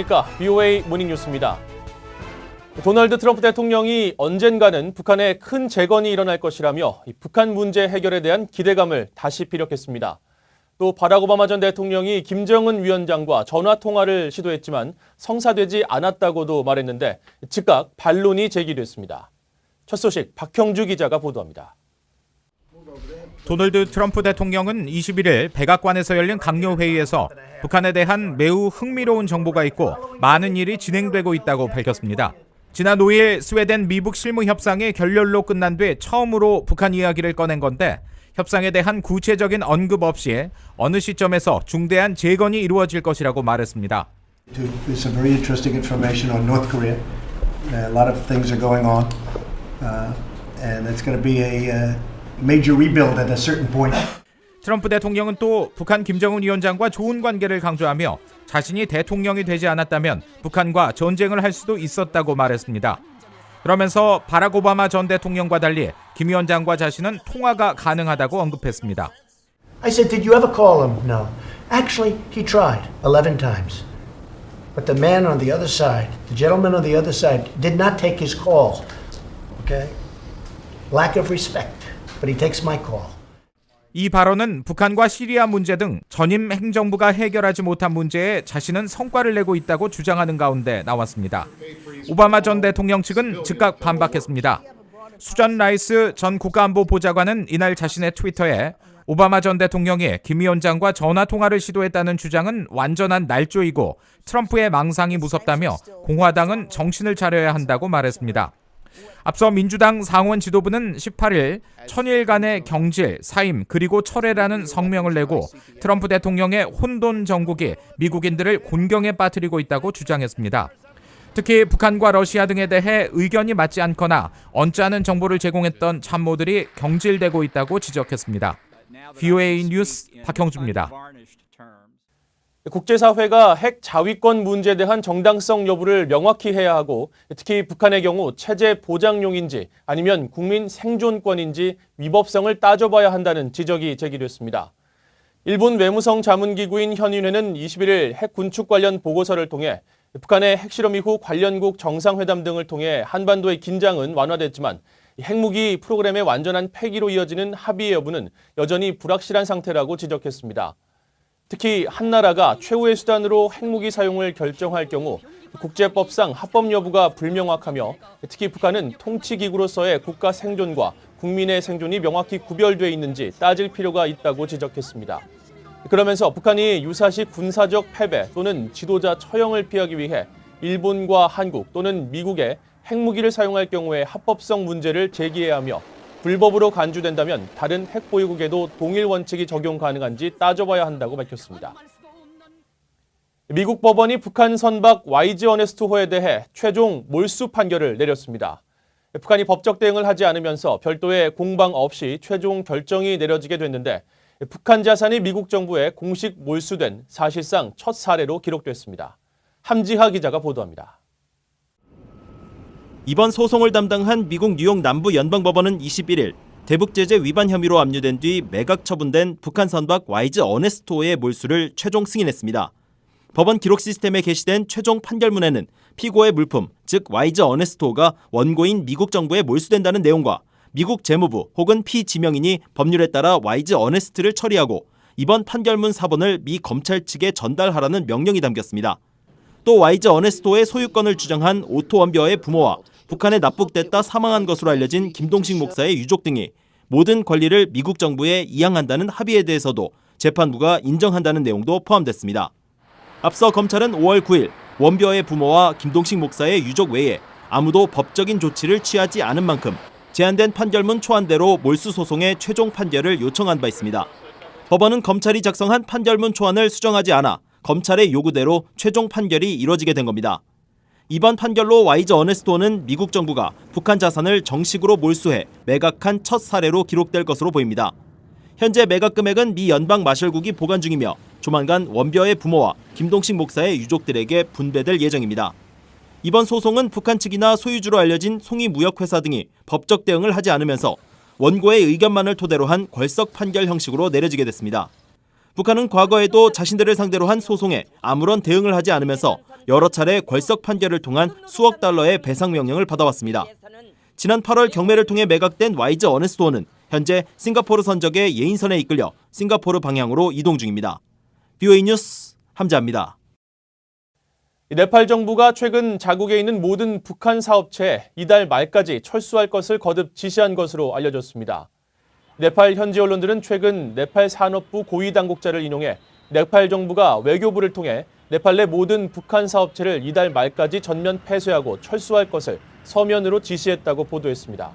VOA 모닝뉴스입니다. 도널드 트럼프 대통령이 언젠가는 북한에 큰 재건이 일어날 것이라며 북한 문제 해결에 대한 기대감을 다시 피력했습니다. 또 바락 오바마 전 대통령이 김정은 위원장과 전화 통화를 시도했지만 성사되지 않았다고도 말했는데 즉각 반론이 제기됐습니다. 첫 소식 박형주 기자가 보도합니다. 도널드 트럼프 대통령은 21일 백악관에서 열린 강요회의에서 북한에 대한 매우 흥미로운 정보가 있고 많은 일이 진행되고 있다고 밝혔습니다. 지난 5일 스웨덴 미북 실무 협상이 결렬로 끝난 뒤 처음으로 북한 이야기를 꺼낸 건데 협상에 대한 구체적인 언급 없이 어느 시점에서 중대한 재건이 이루어질 것이라고 말했습니다. There's some very interesting information on North Korea. A lot of things are going on, and it's going to be a major rebuild at a certain point. 트럼프 대통령은 또 북한 김정은 위원장과 좋은 관계를 강조하며 자신이 대통령이 되지 않았다면 북한과 전쟁을 할 수도 있었다고 말했습니다. 그러면서 바락 오바마 전 대통령과 달리 김 위원장과 자신은 통화가 가능하다고 언급했습니다. I said, did you ever call him? No. Actually, he tried 11 times. But the man on the other side, the gentleman on the other side, did not take his call. Okay? Lack of respect. But he takes my call. 이 발언은 북한과 시리아 문제 등 전임 행정부가 해결하지 못한 문제에 자신은 성과를 내고 있다고 주장하는 가운데 나왔습니다. 오바마 전 대통령 측은 즉각 반박했습니다. 수전 라이스 전 국가안보보좌관은 이날 자신의 트위터에 오바마 전 대통령이 김 위원장과 전화통화를 시도했다는 주장은 완전한 날조이고 트럼프의 망상이 무섭다며 공화당은 정신을 차려야 한다고 말했습니다. 앞서 민주당 상원 지도부는 18일 천일간의 경질, 사임, 그리고 철회라는 성명을 내고 트럼프 대통령의 혼돈 정국이 미국인들을 곤경에 빠뜨리고 있다고 주장했습니다. 특히 북한과 러시아 등에 대해 의견이 맞지 않거나 언짢은 정보를 제공했던 참모들이 경질되고 있다고 지적했습니다. VOA 뉴스 박형주입니다. 국제사회가 핵 자위권 문제에 대한 정당성 여부를 명확히 해야 하고 특히 북한의 경우 체제 보장용인지 아니면 국민 생존권인지 위법성을 따져봐야 한다는 지적이 제기됐습니다. 일본 외무성 자문기구인 현인회는 21일 핵 군축 관련 보고서를 통해 북한의 핵실험 이후 관련국 정상회담 등을 통해 한반도의 긴장은 완화됐지만 핵무기 프로그램의 완전한 폐기로 이어지는 합의 여부는 여전히 불확실한 상태라고 지적했습니다. 특히 한 나라가 최후의 수단으로 핵무기 사용을 결정할 경우 국제법상 합법 여부가 불명확하며 특히 북한은 통치기구로서의 국가 생존과 국민의 생존이 명확히 구별돼 있는지 따질 필요가 있다고 지적했습니다. 그러면서 북한이 유사시 군사적 패배 또는 지도자 처형을 피하기 위해 일본과 한국 또는 미국의 핵무기를 사용할 경우의 합법성 문제를 제기해야 하며 불법으로 간주된다면 다른 핵보유국에도 동일 원칙이 적용 가능한지 따져봐야 한다고 밝혔습니다. 미국 법원이 북한 선박 YG 어네스트호에 대해 최종 몰수 판결을 내렸습니다. 북한이 법적 대응을 하지 않으면서 별도의 공방 없이 최종 결정이 내려지게 됐는데 북한 자산이 미국 정부에 공식 몰수된 사실상 첫 사례로 기록됐습니다. 함지하 기자가 보도합니다. 이번 소송을 담당한 미국 뉴욕 남부 연방법원은 21일 대북제재 위반 혐의로 압류된 뒤 매각 처분된 북한 선박 YG 어네스트호의 몰수를 최종 승인했습니다. 법원 기록 시스템에 게시된 최종 판결문에는 피고의 물품, 즉 YG 어네스트호가 원고인 미국 정부에 몰수된다는 내용과 미국 재무부 혹은 피지명인이 법률에 따라 YG 어네스트를 처리하고 이번 판결문 사본을 미 검찰 측에 전달하라는 명령이 담겼습니다. 또 YG 어네스트호의 소유권을 주장한 오토 원벼의 부모와 북한에 납북됐다 사망한 것으로 알려진 김동식 목사의 유족 등이 모든 권리를 미국 정부에 이양한다는 합의에 대해서도 재판부가 인정한다는 내용도 포함됐습니다. 앞서 검찰은 5월 9일 원벼의 부모와 김동식 목사의 유족 외에 아무도 법적인 조치를 취하지 않은 만큼 제한된 판결문 초안대로 몰수 소송의 최종 판결을 요청한 바 있습니다. 법원은 검찰이 작성한 판결문 초안을 수정하지 않아 검찰의 요구대로 최종 판결이 이뤄지게 된 겁니다. 이번 판결로 YG 어네스트호는 미국 정부가 북한 자산을 정식으로 몰수해 매각한 첫 사례로 기록될 것으로 보입니다. 현재 매각 금액은 미 연방마셜국이 보관 중이며 조만간 원벼의 부모와 김동식 목사의 유족들에게 분배될 예정입니다. 이번 소송은 북한 측이나 소유주로 알려진 송이무역회사 등이 법적 대응을 하지 않으면서 원고의 의견만을 토대로 한 궐석 판결 형식으로 내려지게 됐습니다. 북한은 과거에도 자신들을 상대로 한 소송에 아무런 대응을 하지 않으면서 여러 차례 궐석 판결을 통한 수억 달러의 배상 명령을 받아왔습니다. 지난 8월 경매를 통해 매각된 와이즈 어네스토어는 현재 싱가포르 선적의 예인선에 이끌려 싱가포르 방향으로 이동 중입니다. VOA 뉴스 함자입니다. 네팔 정부가 최근 자국에 있는 모든 북한 사업체에 이달 말까지 철수할 것을 거듭 지시한 것으로 알려졌습니다. 네팔 현지 언론들은 최근 네팔 산업부 고위 당국자를 인용해 네팔 정부가 외교부를 통해 네팔 내 모든 북한 사업체를 이달 말까지 전면 폐쇄하고 철수할 것을 서면으로 지시했다고 보도했습니다.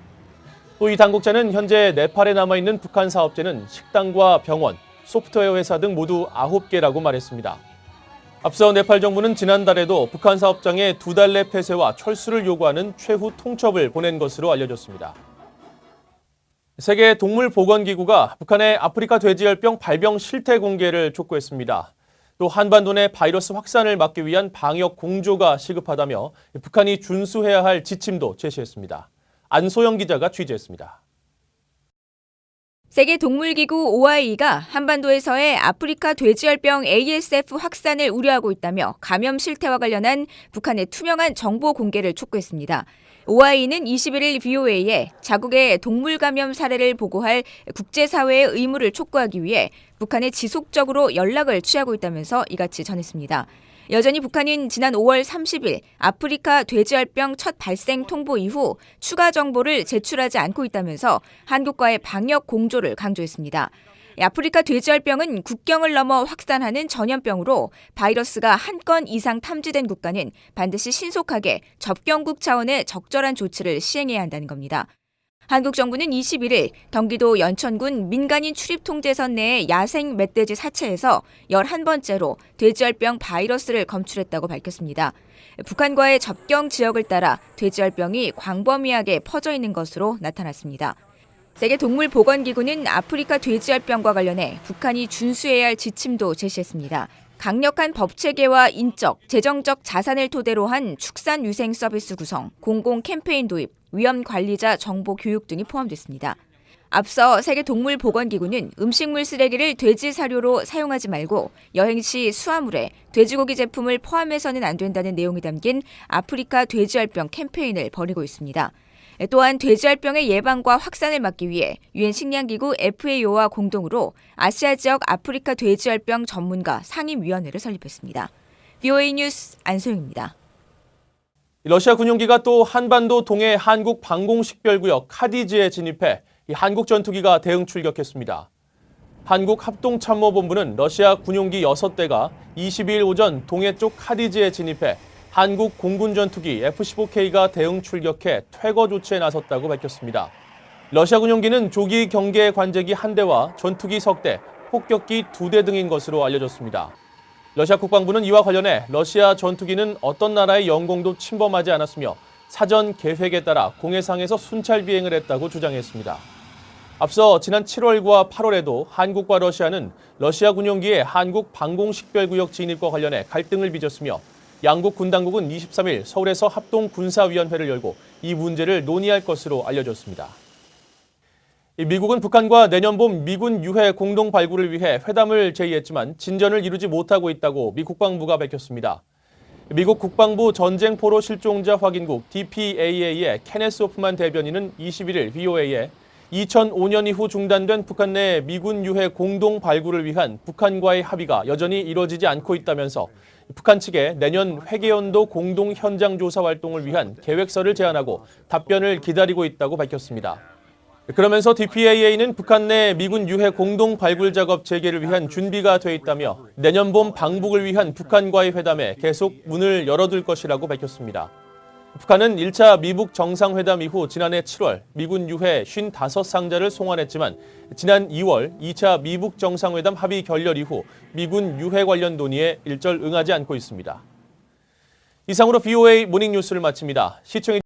또 이 당국자는 현재 네팔에 남아있는 북한 사업체는 식당과 병원, 소프트웨어 회사 등 모두 9개라고 말했습니다. 앞서 네팔 정부는 지난달에도 북한 사업장에 2달 내 폐쇄와 철수를 요구하는 최후 통첩을 보낸 것으로 알려졌습니다. 세계 동물보건기구가 북한의 아프리카 돼지열병 발병 실태 공개를 촉구했습니다. 또 한반도 내 바이러스 확산을 막기 위한 방역 공조가 시급하다며 북한이 준수해야 할 지침도 제시했습니다. 안소영 기자가 취재했습니다. 세계동물기구 OIE가 한반도에서의 아프리카 돼지열병 ASF 확산을 우려하고 있다며 감염 실태와 관련한 북한의 투명한 정보 공개를 촉구했습니다. OIE는 21일 VOA에 자국의 동물 감염 사례를 보고할 국제사회의 의무를 촉구하기 위해 북한에 지속적으로 연락을 취하고 있다면서 이같이 전했습니다. 여전히 북한은 지난 5월 30일 아프리카 돼지열병 첫 발생 통보 이후 추가 정보를 제출하지 않고 있다면서 한국과의 방역 공조를 강조했습니다. 아프리카 돼지열병은 국경을 넘어 확산하는 전염병으로 바이러스가 한 건 이상 탐지된 국가는 반드시 신속하게 접경국 차원의 적절한 조치를 시행해야 한다는 겁니다. 한국 정부는 21일 경기도 연천군 민간인 출입통제선 내의 야생 멧돼지 사체에서 11번째로 돼지열병 바이러스를 검출했다고 밝혔습니다. 북한과의 접경 지역을 따라 돼지열병이 광범위하게 퍼져 있는 것으로 나타났습니다. 세계동물보건기구는 아프리카 돼지열병과 관련해 북한이 준수해야 할 지침도 제시했습니다. 강력한 법체계와 인적, 재정적 자산을 토대로 한 축산위생 서비스 구성, 공공 캠페인 도입, 위험관리자 정보 교육 등이 포함됐습니다. 앞서 세계동물보건기구는 음식물 쓰레기를 돼지 사료로 사용하지 말고 여행 시 수화물에 돼지고기 제품을 포함해서는 안 된다는 내용이 담긴 아프리카 돼지열병 캠페인을 벌이고 있습니다. 또한 돼지열병의 예방과 확산을 막기 위해 유엔 식량기구 FAO와 공동으로 아시아 지역 아프리카 돼지열병 전문가 상임위원회를 설립했습니다. VOA 뉴스 안소영입니다. 러시아 군용기가 또 한반도 동해 한국 방공식별구역 카디지에 진입해 한국 전투기가 대응 출격했습니다. 한국합동참모본부는 러시아 군용기 6대가 22일 오전 동해 쪽 카디지에 진입해 한국 공군 전투기 F-15K가 대응 출격해 퇴거 조치에 나섰다고 밝혔습니다. 러시아 군용기는 조기 경계 관제기 1대와 전투기 3대, 폭격기 2대 등인 것으로 알려졌습니다. 러시아 국방부는 이와 관련해 러시아 전투기는 어떤 나라의 영공도 침범하지 않았으며 사전 계획에 따라 공해상에서 순찰 비행을 했다고 주장했습니다. 앞서 지난 7월과 8월에도 한국과 러시아는 러시아 군용기의 한국 방공식별구역 진입과 관련해 갈등을 빚었으며 양국 군 당국은 23일 서울에서 합동군사위원회를 열고 이 문제를 논의할 것으로 알려졌습니다. 미국은 북한과 내년 봄 미군 유해 공동 발굴을 위해 회담을 제의했지만 진전을 이루지 못하고 있다고 미 국방부가 밝혔습니다. 미국 국방부 전쟁포로 실종자 확인국 DPAA의 케네스 호프만 대변인은 21일 VOA에 2005년 이후 중단된 북한 내 미군 유해 공동 발굴을 위한 북한과의 합의가 여전히 이루어지지 않고 있다면서 북한 측에 내년 회계연도 공동 현장 조사 활동을 위한 계획서를 제안하고 답변을 기다리고 있다고 밝혔습니다. 그러면서 DPAA는 북한 내 미군 유해 공동 발굴 작업 재개를 위한 준비가 돼 있다며 내년 봄 방북을 위한 북한과의 회담에 계속 문을 열어둘 것이라고 밝혔습니다. 북한은 1차 미북 정상회담 이후 지난해 7월 미군 유해 55상자를 송환했지만 지난 2월 2차 미북 정상회담 합의 결렬 이후 미군 유해 관련 논의에 일절 응하지 않고 있습니다. 이상으로 VOA 모닝뉴스를 마칩니다. 시청해